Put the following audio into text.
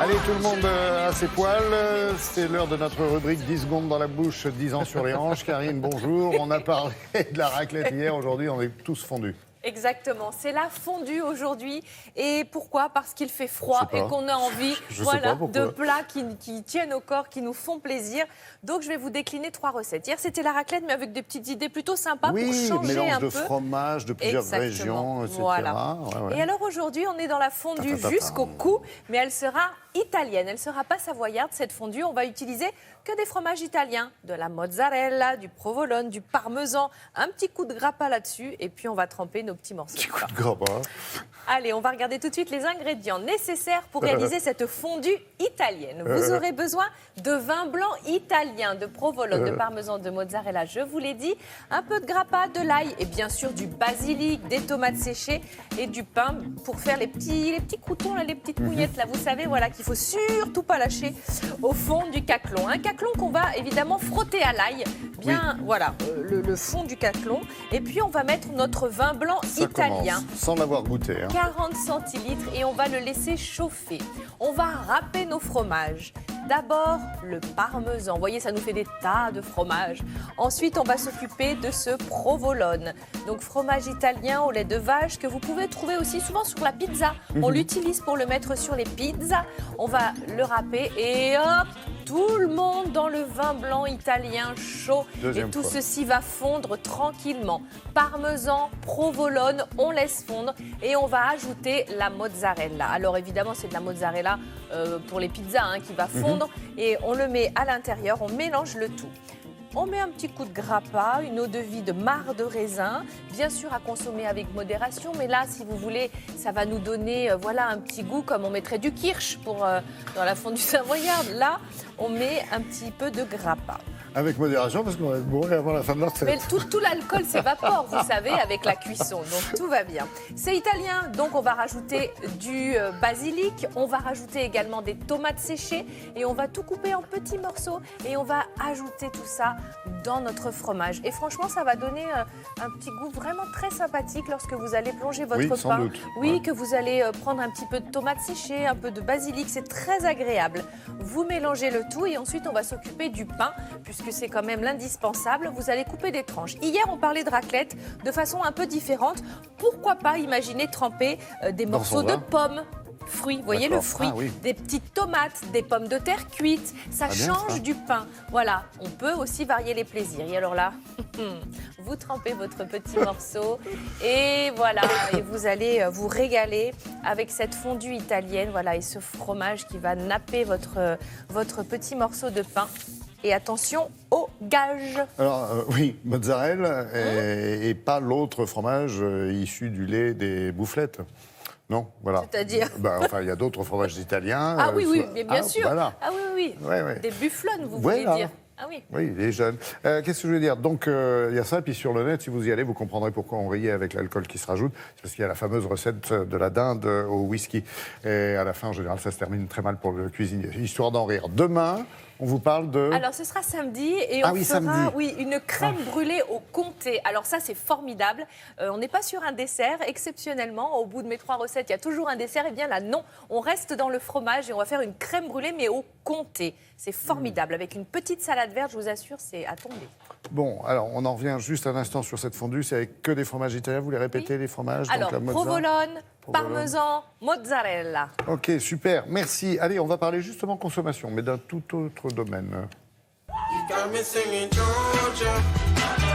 Allez, tout le monde à ses poils. C'est l'heure de notre rubrique 10 secondes dans la bouche, 10 ans sur les hanches. Karine, bonjour. On a parlé de la raclette hier. Aujourd'hui, on est tous fondus. Exactement, c'est la fondue aujourd'hui. Et pourquoi? Parce qu'il fait froid et qu'on a envie de plats qui tiennent au corps, qui nous font plaisir. Donc je vais vous décliner 3 recettes. Hier c'était la raclette, mais avec des petites idées plutôt sympas pour changer un peu. Mélange de fromage de plusieurs régions, etc. Voilà. Et alors aujourd'hui, on est dans la fondue jusqu'au cou, mais elle sera italienne. Elle ne sera pas savoyarde, cette fondue. On va utiliser que des fromages italiens, de la mozzarella, du provolone, du parmesan, un petit coup de grappa là-dessus, et puis on va tremper nos petits morceaux. Petit coup de grappa. Allez, on va regarder tout de suite les ingrédients nécessaires pour réaliser cette fondue italienne. Vous aurez besoin de vin blanc italien, de provolone, de parmesan, de mozzarella, je vous l'ai dit, un peu de grappa, de l'ail et bien sûr du basilic, des tomates séchées et du pain pour faire les petits croutons, là, les petites mouillettes, là, vous savez, voilà, qu'il faut surtout pas lâcher au fond du caclon. Un caclon qu'on va évidemment frotter à l'ail, bien, voilà, le fond du caclon. Et puis on va mettre notre vin blanc italien. Sans l'avoir goûté. 40 centilitres et on va le laisser chauffer. On va râper nos fromages. D'abord, le parmesan. Vous voyez, ça nous fait des tas de fromages. Ensuite, on va s'occuper de ce provolone. Donc, fromage italien au lait de vache que vous pouvez trouver aussi souvent sur la pizza. On l'utilise pour le mettre sur les pizzas. On va le râper et hop, tout le monde dans le vin blanc italien chaud. Et tout ceci va fondre tranquillement. Parmesan, provolone, on laisse fondre et on va ajouter la mozzarella. Alors évidemment, c'est de la mozzarella pour les pizzas qui va fondre et on le met à l'intérieur, on mélange le tout. On met un petit coup de grappa, une eau-de-vie de marc de raisin, bien sûr à consommer avec modération, mais là, si vous voulez, ça va nous donner un petit goût comme on mettrait du kirsch dans la fondue savoyarde. Là, on met un petit peu de grappa. Avec modération, parce qu'on va être bourré avant la fin de la recette. Mais tout l'alcool s'évapore, vous savez, avec la cuisson, donc tout va bien. C'est italien, donc on va rajouter du basilic, on va rajouter également des tomates séchées et on va tout couper en petits morceaux et on va ajouter tout ça dans notre fromage. Et franchement, ça va donner un petit goût vraiment très sympathique lorsque vous allez plonger votre pain. Sans doute. Oui, que vous allez prendre un petit peu de tomates séchées, un peu de basilic, c'est très agréable. Vous mélangez le tout et ensuite on va s'occuper du pain, puisque c'est quand même l'indispensable. Vous allez couper des tranches. Hier, on parlait de raclette de façon un peu différente. Pourquoi pas imaginer tremper des morceaux de pommes, fruits, vous voyez le fruit, des petites tomates, des pommes de terre cuites, ça change du pain. Voilà, on peut aussi varier les plaisirs. Et alors là, vous trempez votre petit morceau et voilà, et vous allez vous régaler avec cette fondue italienne, voilà, et ce fromage qui va napper votre petit morceau de pain. Et attention au gage. Alors, mozzarella et pas l'autre fromage issu du lait des bouffelettes. Non, voilà. C'est-à-dire il y a d'autres fromages italiens. Ah oui, bien sûr. Voilà. Ah oui. Ouais. Des bufflonnes, vous voulez dire. Ah oui. Oui, les jeunes. Qu'est-ce que je veux dire? Donc, il y a ça, puis sur le net, si vous y allez, vous comprendrez pourquoi on riait avec l'alcool qui se rajoute. C'est parce qu'il y a la fameuse recette de la dinde au whisky. Et à la fin, en général, ça se termine très mal pour le cuisinier. Histoire d'en rire. Demain, on vous parle de... Alors, ce sera samedi et on fera une crème brûlée au comté. Alors ça, c'est formidable. On n'est pas sur un dessert. Exceptionnellement, au bout de mes 3 recettes, il y a toujours un dessert. Eh bien là, non. On reste dans le fromage et on va faire une crème brûlée, mais au comté. C'est formidable. Avec une petite salade verte, je vous assure, c'est à tomber. Bon, alors, on en revient juste un instant sur cette fondue. C'est avec que des fromages italiens. Vous les répétez, les fromages? Alors, donc, la provolone, parmesan, mozzarella. Ok, super. Merci. Allez, on va parler justement consommation, mais d'un tout autre domaine. You got me singing Georgia.